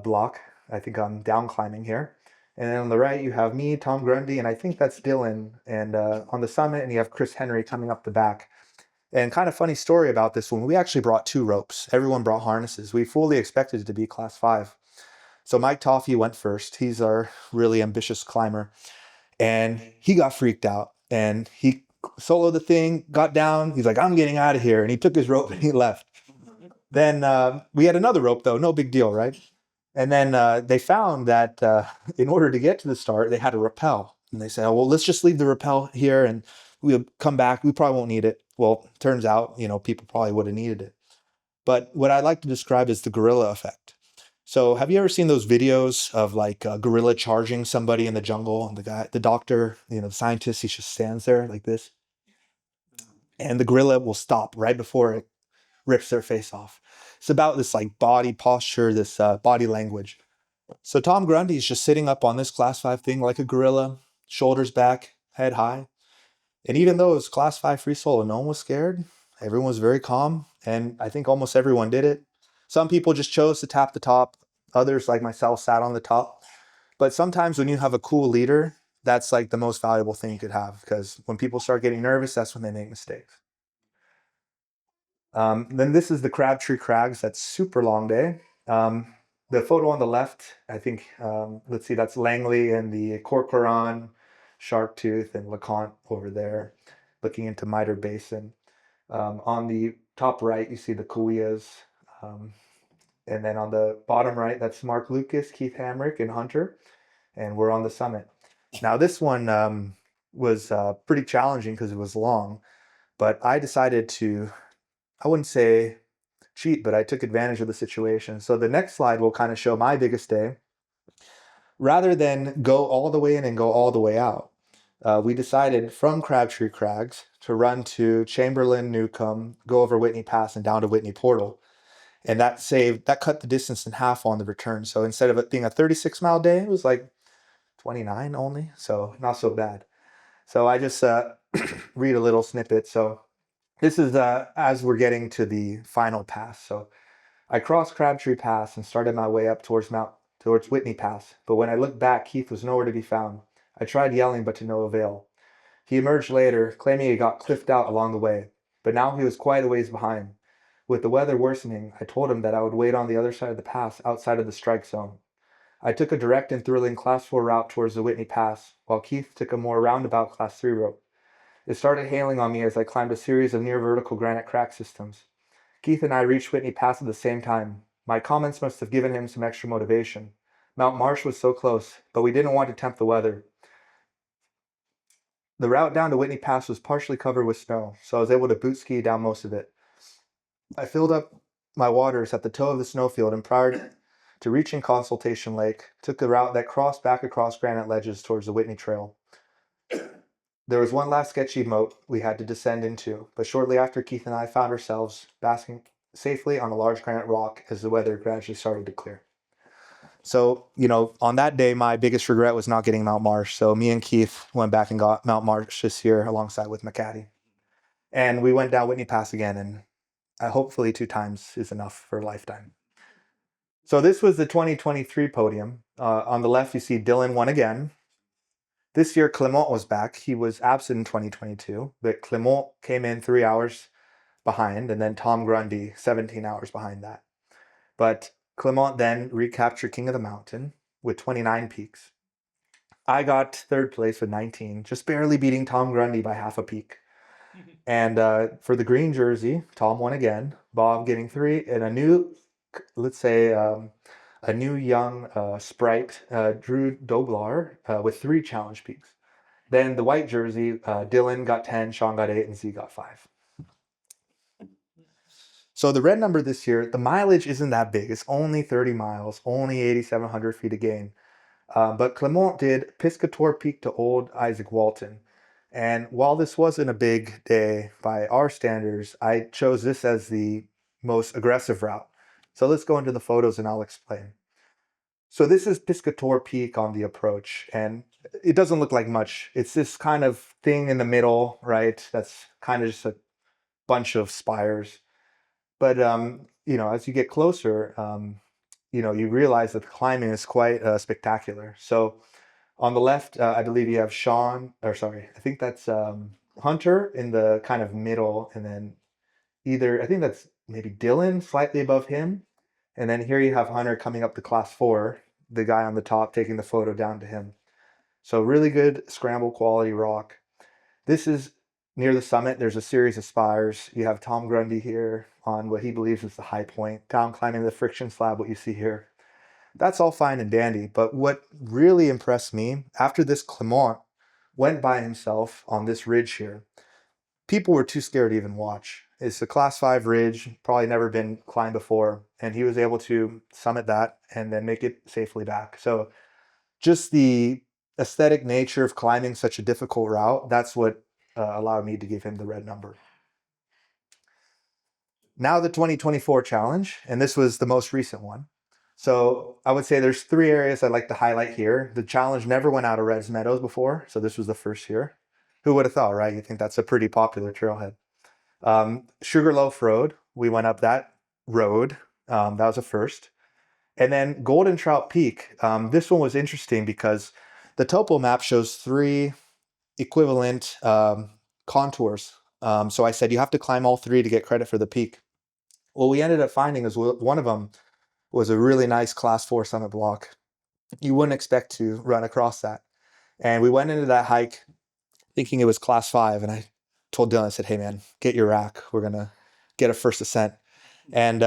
block. I think I'm down climbing here. And then on the right, you have me, Tom Grundy, and I think that's Dylan. And on the summit, and you have Chris Henry coming up the back. And kind of funny story about this one, we actually brought 2 ropes. Everyone brought harnesses. We fully expected it to be class 5. So Mike Toffey went first. He's our really ambitious climber. And he got freaked out. And he soloed the thing, got down. He's like, I'm getting out of here. And he took his rope and he left. Then we had another rope though, no big deal, right? And then they found that in order to get to the start, they had to rappel. And they said, oh, well, let's just leave the rappel here and we'll come back. We probably won't need it. Well, turns out, people probably would have needed it. But what I like to describe is the gorilla effect. So have you ever seen those videos of like a gorilla charging somebody in the jungle and the doctor, the scientist, he just stands there like this and the gorilla will stop right before it rips their face off. It's about this like body posture, this body language. So Tom Grundy is just sitting up on this class 5 thing like a gorilla, shoulders back, head high. And even though it was class 5 free solo, no one was scared. Everyone was very calm. And I think almost everyone did it. Some people just chose to tap the top. Others, like myself, sat on the top. But sometimes when you have a cool leader, that's like the most valuable thing you could have. Because when people start getting nervous, that's when they make mistakes. Then this is the Crabtree Crags. That's super long day. The photo on the left, I think, let's see, that's Langley and the Corcoran, Sharktooth, and LeConte over there, looking into Mitre Basin. On the top right, you see the Kauias. And then on the bottom right, that's Mark Lucas, Keith Hamrick, and Hunter. And we're on the summit. Now, this one was pretty challenging because it was long, but I decided to, I wouldn't say cheat, but I took advantage of the situation. So the next slide will kind of show my biggest day. Rather than go all the way in and go all the way out, we decided from Crabtree Crags to run to Chamberlain, Newcomb, go over Whitney Pass and down to Whitney Portal. And that cut the distance in half on the return. So instead of it being a 36-mile day, it was like 29 only. So not so bad. So I just read a little snippet. So this is as we're getting to the final pass. So I crossed Crabtree Pass and started my way up towards Whitney Pass. But when I looked back, Keith was nowhere to be found. I tried yelling, but to no avail. He emerged later, claiming he got cliffed out along the way. But now he was quite a ways behind. With the weather worsening, I told him that I would wait on the other side of the pass outside of the strike zone. I took a direct and thrilling Class 4 route towards the Whitney Pass, while Keith took a more roundabout Class 3 route. It started hailing on me as I climbed a series of near-vertical granite crack systems. Keith and I reached Whitney Pass at the same time. My comments must have given him some extra motivation. Mount Marsh was so close, but we didn't want to tempt the weather. The route down to Whitney Pass was partially covered with snow, so I was able to boot ski down most of it. I filled up my waters at the toe of the snowfield and prior to reaching Consultation Lake, took the route that crossed back across granite ledges towards the Whitney Trail. There was one last sketchy moat we had to descend into, but shortly after Keith and I found ourselves basking safely on a large granite rock as the weather gradually started to clear. So, on that day, my biggest regret was not getting Mount Marsh. So me and Keith went back and got Mount Marsh this year alongside with McCaddy. And we went down Whitney Pass again, and hopefully 2 times is enough for a lifetime. So this was the 2023 podium. On the left, you see Dylan won again. This year, Clement was back. He was absent in 2022, but Clement came in 3 hours behind, and then Tom Grundy 17 hours behind that. But Clement then recaptured King of the Mountain with 29 peaks. I got 3rd place with 19, just barely beating Tom Grundy by half a peak. And for the green jersey, Tom won again, Bob getting 3, and a new, let's say, a new young sprite, Drew Doblar, with 3 challenge peaks. Then the white jersey, Dylan got 10, Sean got 8, and Z got 5. So the red number this year, the mileage isn't that big. It's only 30 miles, only 8,700 feet of gain. But Clement did Piscator Peak to Old Isaac Walton. And while this wasn't a big day by our standards, I chose this as the most aggressive route. So let's go into the photos and I'll explain. So this is Piscator Peak on the approach, and it doesn't look like much. It's this kind of thing in the middle, right? That's kind of just a bunch of spires. But, as you get closer, you realize that the climbing is quite spectacular. So on the left, I believe you have I think that's Hunter in the kind of middle, and then I think that's maybe Dylan slightly above him. And then here you have Hunter coming up to Class 4, the guy on the top taking the photo down to him. So really good scramble quality rock. This is near the summit. There's a series of spires. You have Tom Grundy here, on what he believes is the high point, down climbing the friction slab, what you see here. That's all fine and dandy, but what really impressed me, after this Clement went by himself on this ridge here, people were too scared to even watch. It's a class 5 ridge, probably never been climbed before, and he was able to summit that and then make it safely back. So just the aesthetic nature of climbing such a difficult route, that's what allowed me to give him the red number. Now the 2024 challenge, and this was the most recent one. So I would say there's 3 areas I'd like to highlight here. The challenge never went out of Res Meadows before, so this was the first year. Who would have thought, right? You think that's a pretty popular trailhead. Sugarloaf Road, we went up that road. That was a first. And then Golden Trout Peak. This one was interesting because the topo map shows 3 equivalent contours. So I said you have to climb all 3 to get credit for the peak. What we ended up finding is one of them was a really nice class 4 summit block. You wouldn't expect to run across that. And we went into that hike thinking it was class 5. And I told Dylan, I said, hey man, get your rack. We're going to get a first ascent. And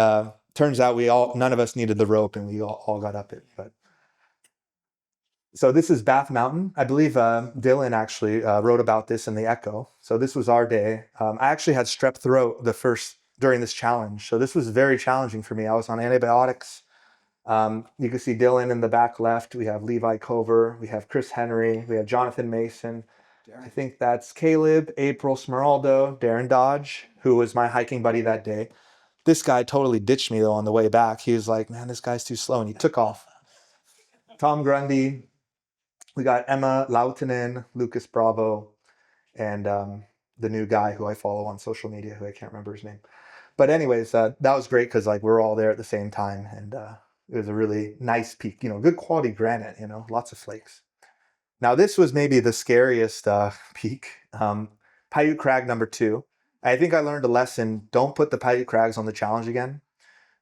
turns out none of us needed the rope and we all got up it. But so this is Bath Mountain. I believe Dylan actually wrote about this in the Echo. So this was our day. I actually had strep throat during this challenge. So this was very challenging for me. I was on antibiotics. You can see Dylan in the back left. We have Levi Cover. We have Chris Henry. We have Jonathan Mason. I think that's Caleb, April Smeraldo, Darren Dodge, who was my hiking buddy that day. This guy totally ditched me though on the way back. He was like, man, this guy's too slow. And he took off. Tom Grundy. We got Emma Lautinen, Lucas Bravo, and the new guy who I follow on social media, who I can't remember his name. But anyways, that was great because like we're all there at the same time, and it was a really nice peak. Good quality granite. Lots of flakes. Now this was maybe the scariest peak, Paiute Crag number 2. I think I learned a lesson. Don't put the Paiute Crags on the challenge again.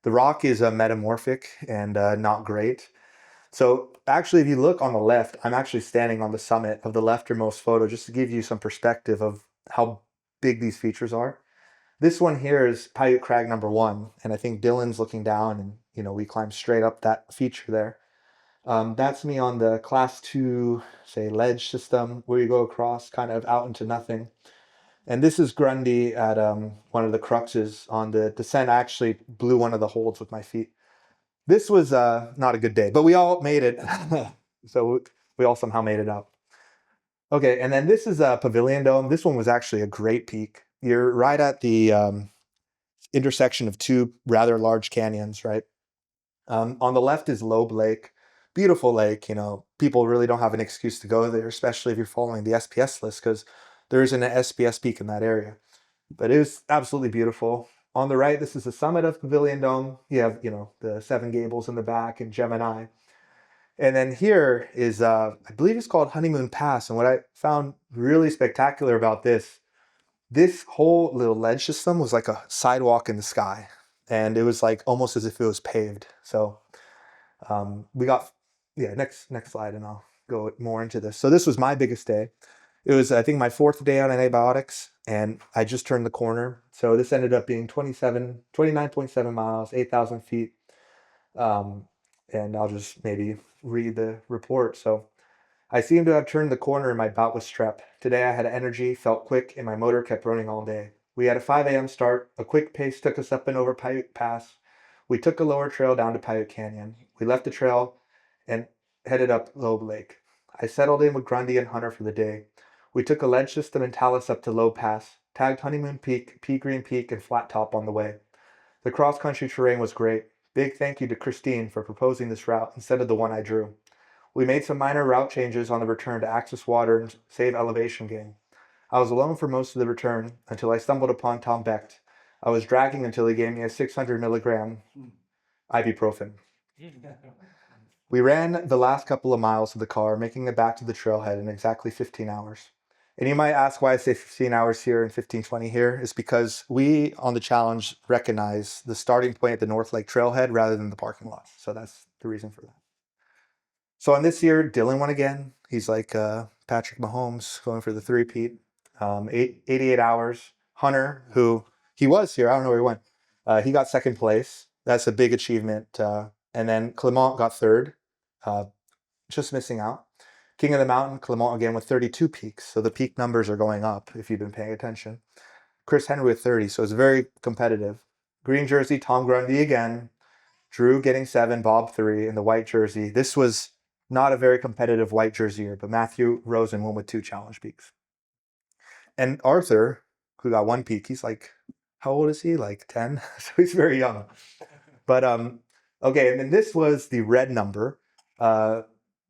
The rock is metamorphic and not great. So actually, if you look on the left, I'm actually standing on the summit of the leftermost photo just to give you some perspective of how big these features are. This one here is Paiute Crag number 1, and I think Dylan's looking down and, we climb straight up that feature there. That's me on the class 2, say, ledge system where you go across kind of out into nothing. And this is Grundy at one of the cruxes on the descent. I actually blew one of the holds with my feet. This was not a good day, but we all made it. So we all somehow made it up. Okay, and then this is a Pavilion Dome. This one was actually a great peak. You're right at the intersection of 2 rather large canyons, right? On the left is Loeb Lake. Beautiful lake. People really don't have an excuse to go there, especially if you're following the SPS list, because there isn't an SPS peak in that area. But it was absolutely beautiful. On the right, this is the summit of Pavilion Dome. You have, the 7 Gables in the back and Gemini. And then here is, I believe it's called Honeymoon Pass. And what I found really spectacular about this whole little ledge system was like a sidewalk in the sky. And it was like almost as if it was paved. So we got, next slide and I'll go more into this. So this was my biggest day. It was, I think, my 4th day on antibiotics, and I just turned the corner. So this ended up being 29.7 miles, 8,000 feet. And I'll just maybe read the report. So I seem to have turned the corner in my bout with strep. Today I had energy, felt quick, and my motor kept running all day. We had a 5 a.m. start. A quick pace took us up and over Paiute Pass. We took a lower trail down to Paiute Canyon. We left the trail and headed up Loeb Lake. I settled in with Grundy and Hunter for the day. We took a ledge system and talus up to Loeb Pass, tagged Honeymoon Peak, Pea Green Peak, and Flat Top on the way. The cross-country terrain was great. Big thank you to Christine for proposing this route instead of the one I drew. We made some minor route changes on the return to access water and save elevation gain. I was alone for most of the return until I stumbled upon Tom Becht. I was dragging until he gave me a 600 milligram ibuprofen. We ran the last couple of miles of the car, making it back to the trailhead in exactly 15 hours. And you might ask why I say 15 hours here and 15:20 here. It's because we on the challenge recognize the starting point at the North Lake Trailhead rather than the parking lot. So that's the reason for that. So on this year, Dylan won again. He's like Patrick Mahomes going for the three-peat. 88 hours. Hunter, who he was here, I don't know where he went. He got second place. That's a big achievement. And then Clement got third, just missing out. King of the Mountain, Clement again with 32 peaks. So the peak numbers are going up if you've been paying attention. Chris Henry with 30, so it's very competitive. Green jersey, Tom Grundy again. Drew getting 7, Bob 3 in the white jersey. This was not a very competitive white jersey year, but Matthew Rosen won with 2 challenge peaks. And Arthur, who got 1 peak, he's like, how old is he? Like 10? So he's very young. But okay, and then this was the red number.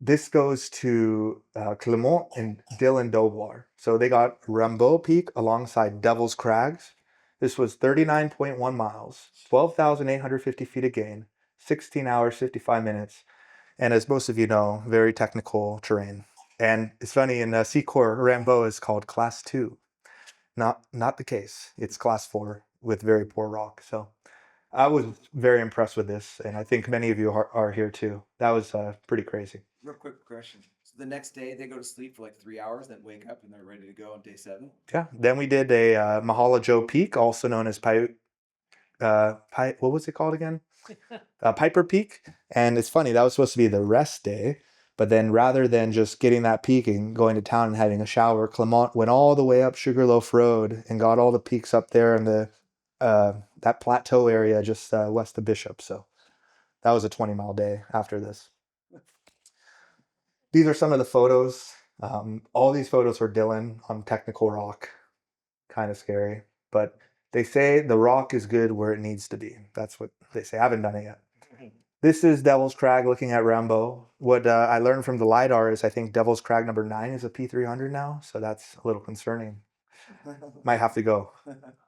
This goes to Clement and Dylan Dobois. So they got Rambeau Peak alongside Devil's Crags. This was 39.1 miles, 12,850 feet of gain, 16 hours, 55 minutes. And as most of you know, very technical terrain. And it's funny, in Secor, Rambeau is called Class 2. Not the case. It's Class 4 with very poor rock. So I was very impressed with this, and I think many of you are here too. That was pretty crazy. Real quick question. So the next day they go to sleep for like 3 hours, then wake up and they're ready to go on day 7? Yeah. Then we did a Mahala Joe Peak, also known as what was it called again? Piper Peak. And it's funny, that was supposed to be the rest day. But then rather than just getting that peak and going to town and having a shower, Clement went all the way up Sugarloaf Road and got all the peaks up there in the that plateau area just west of Bishop. So that was a 20-mile day after this. These are some of the photos. All these photos were Dylan on technical rock. Kind of scary. But they say the rock is good where it needs to be. That's what they say. I haven't done it yet. This is Devil's Crag looking at Rambeau. What I learned from the LiDAR is I think Devil's Crag number 9 is a P300 now. So that's a little concerning. Might have to go.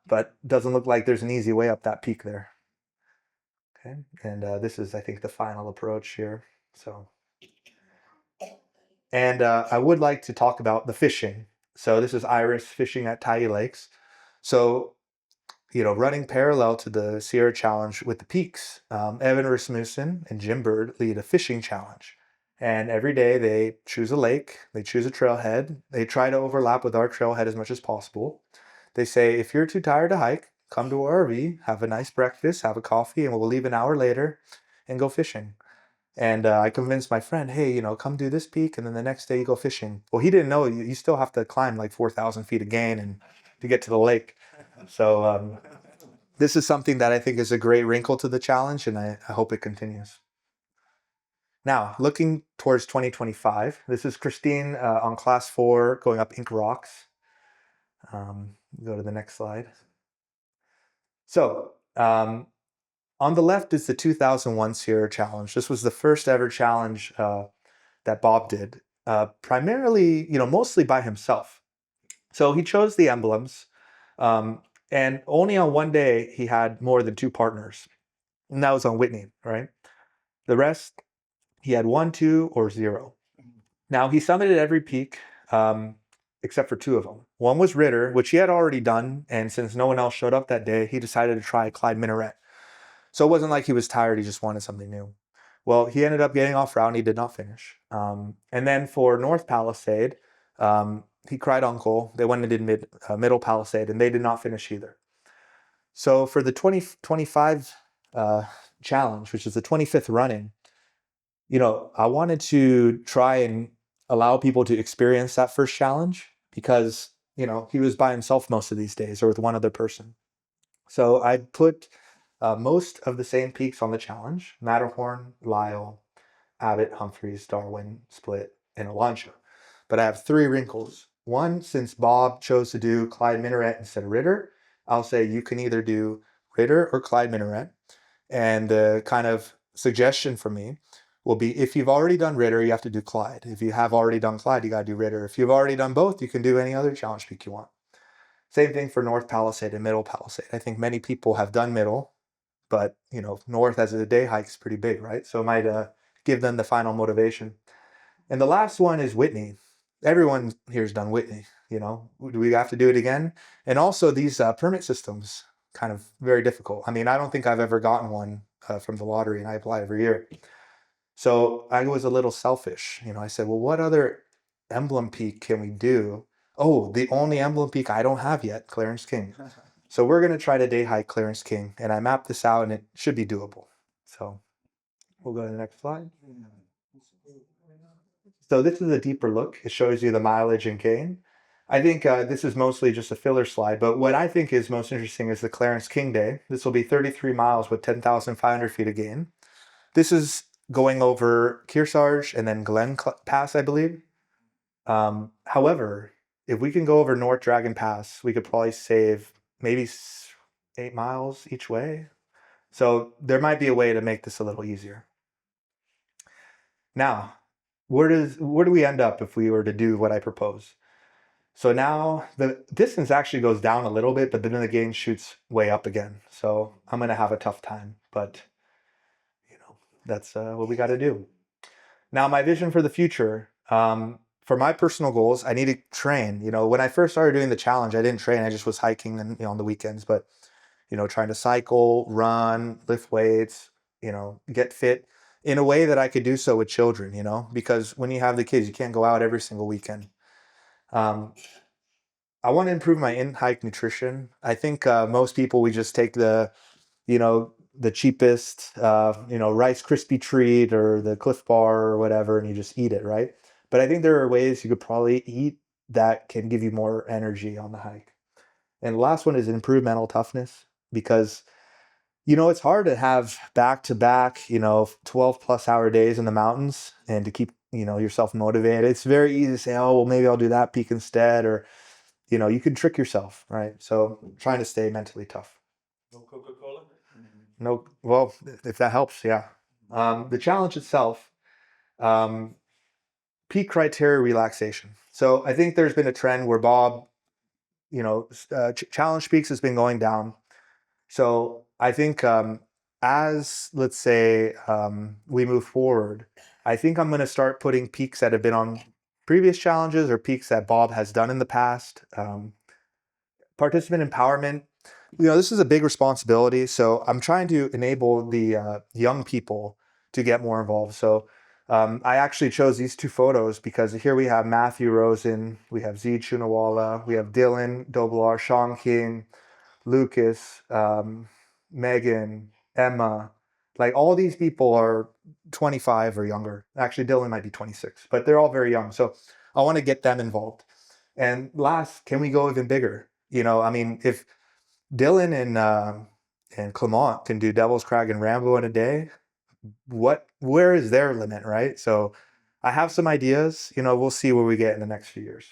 But doesn't look like there's an easy way up that peak there. Okay. And this is, I think, the final approach here. So, and I would like to talk about the fishing. So this is Iris fishing at Tye Lakes. So, running parallel to the Sierra Challenge with the peaks, Evan Rasmussen and Jim Bird lead a fishing challenge. And every day they choose a lake, they choose a trailhead, they try to overlap with our trailhead as much as possible. They say, if you're too tired to hike, come to our RV, have a nice breakfast, have a coffee, and we'll leave an hour later and go fishing. And I convinced my friend, hey, come do this peak, and then the next day you go fishing. Well, he didn't know you still have to climb like 4,000 feet of gain and to get to the lake. So this is something that I think is a great wrinkle to the challenge, and I hope it continues. Now, looking towards 2025, this is Christine on Class 4 going up Ink Rocks. Go to the next slide. So on the left is the 2001 Sierra Challenge. This was the first ever challenge that Bob did, primarily, mostly by himself. So he chose the emblems, and only on one day he had more than 2 partners, and that was on Whitney, right? The rest, he had 1, 2, or 0. Now he summited every peak except for 2 of them. One was Ritter, which he had already done, and since no one else showed up that day, he decided to try Clyde Minaret. So it wasn't like he was tired, he just wanted something new. Well, he ended up getting off route and he did not finish. And then for North Palisade, he cried uncle. They went and did Middle Palisade, and they did not finish either. So for the 2025 challenge, which is the 25th running, I wanted to try and allow people to experience that first challenge because, he was by himself most of these days or with one other person. So I put most of the same peaks on the challenge: Matterhorn, Lyle, Abbott, Humphreys, Darwin, Split, and Elantra. But I have 3 wrinkles. One, since Bob chose to do Clyde Minaret instead of Ritter, I'll say you can either do Ritter or Clyde Minaret. And the kind of suggestion for me will be, if you've already done Ritter, you have to do Clyde. If you have already done Clyde, you got to do Ritter. If you've already done both, you can do any other challenge peak you want. Same thing for North Palisade and Middle Palisade. I think many people have done Middle, but North as a day hike is pretty big, right? So it might give them the final motivation. And the last one is Whitney. Everyone here's done Whitney. Do we have to do it again? And also these permit systems, kind of very difficult. I mean, I don't think I've ever gotten one from the lottery, and I apply every year. So I was a little selfish. I said, well, what other emblem peak can we do? Oh, the only emblem peak I don't have yet, Clarence King. So we're going to try to day hike Clarence King, and I mapped this out and it should be doable. So we'll go to the next slide. So this is a deeper look. It shows you the mileage and gain. I think this is mostly just a filler slide, but what I think is most interesting is the Clarence King Day. This will be 33 miles with 10,500 feet of gain. This is going over Kearsarge and then Glen Pass, I believe. However, if we can go over North Dragon Pass, we could probably save maybe 8 miles each way. So there might be a way to make this a little easier. Now, where do we end up if we were to do what I propose? So now the distance actually goes down a little bit, but then the gain shoots way up again. So I'm going to have a tough time, but that's what we got to do. Now, my vision for the future, for my personal goals, I need to train. When I first started doing the challenge, I didn't train. I just was hiking and on the weekends, but trying to cycle, run, lift weights, get fit in a way that I could do so with children, because when you have the kids, you can't go out every single weekend. I want to improve my in-hike nutrition. I think most people, we just take the cheapest, Rice Krispie treat or the Cliff Bar or whatever, and you just eat it, right? But I think there are ways you could probably eat that can give you more energy on the hike. And the last one is improve mental toughness, because it's hard to have back-to-back, 12 plus hour days in the mountains and to keep, yourself motivated. It's very easy to say, oh, well, maybe I'll do that peak instead, or, you can trick yourself, right? So trying to stay mentally tough. No Coca-Cola? No, well, if that helps, yeah. The challenge itself, peak criteria relaxation. So I think there's been a trend where Bob, challenge peaks has been going down. So I think as, let's say, we move forward, I think I'm going to start putting peaks that have been on previous challenges or peaks that Bob has done in the past. Participant empowerment. This is a big responsibility. So I'm trying to enable the young people to get more involved. So I actually chose these two photos because here we have Matthew Rosen, we have Z Chunawala, we have Dylan Doblar, Sean King, Lucas, Megan, Emma. Like all these people are 25 or younger. Actually, Dylan might be 26, but they're all very young. So I want to get them involved. And last, can we go even bigger? If Dylan and Clement can do Devil's Crag and Rambo in a day, where is their limit, right? So I have some ideas. We'll see where we get in the next few years.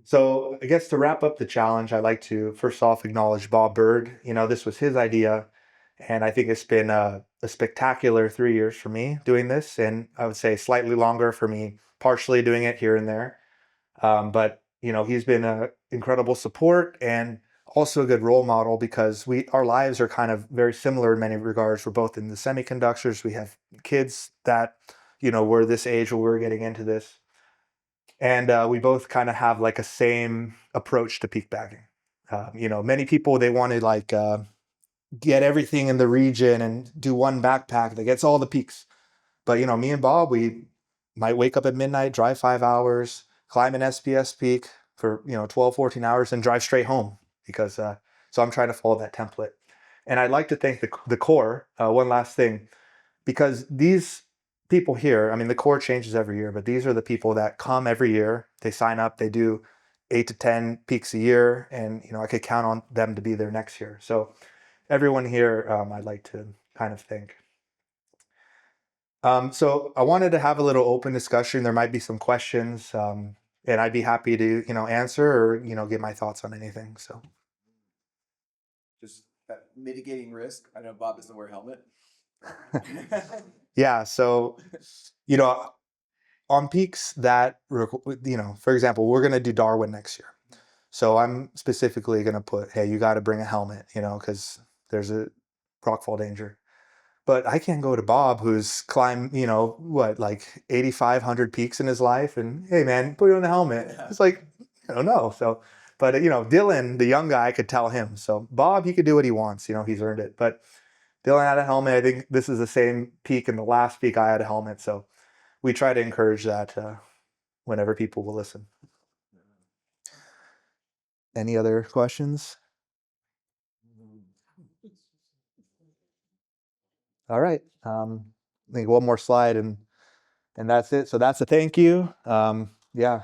So I guess to wrap up the challenge, I'd like to first off acknowledge Bob Bird. This was his idea, and I think it's been a spectacular 3 years for me doing this, and I would say slightly longer for me partially doing it here and there. But he's been an incredible support and also a good role model, because our lives are kind of very similar in many regards. We're both in the semiconductors. We have kids that were this age when we were getting into this. And we both kind of have like a same approach to peak bagging. Many people, they want to get everything in the region and do one backpack that gets all the peaks. But me and Bob, we might wake up at midnight, drive 5 hours, climb an SPS peak for 12, 14 hours, and drive straight home. Because so I'm trying to follow that template. And I'd like to thank the core. One last thing, because these people here, the core changes every year, but these are the people that come every year. They sign up, they do 8 to 10 peaks a year, and I could count on them to be there next year. So everyone here, I'd like to kind of thank. So I wanted to have a little open discussion. There might be some questions, and I'd be happy to answer or get my thoughts on anything. So Just mitigating risk. I know Bob doesn't wear a helmet. yeah, so on peaks that for example, we're going to do Darwin next year. So I'm specifically going to put, hey, you got to bring a helmet, because there's a rockfall danger. But I can't go to Bob, who's climbed, like 8,500 peaks in his life, and hey, man, put on the helmet. Yeah. It's like, I don't know. So, but Dylan, the young guy, I could tell him. So Bob, he could do what he wants. He's earned it. But Dylan had a helmet. I think this is the same peak, and the last peak I had a helmet. So we try to encourage that whenever people will listen. Any other questions? All right. I think one more slide and that's it. So that's a thank you. Yeah.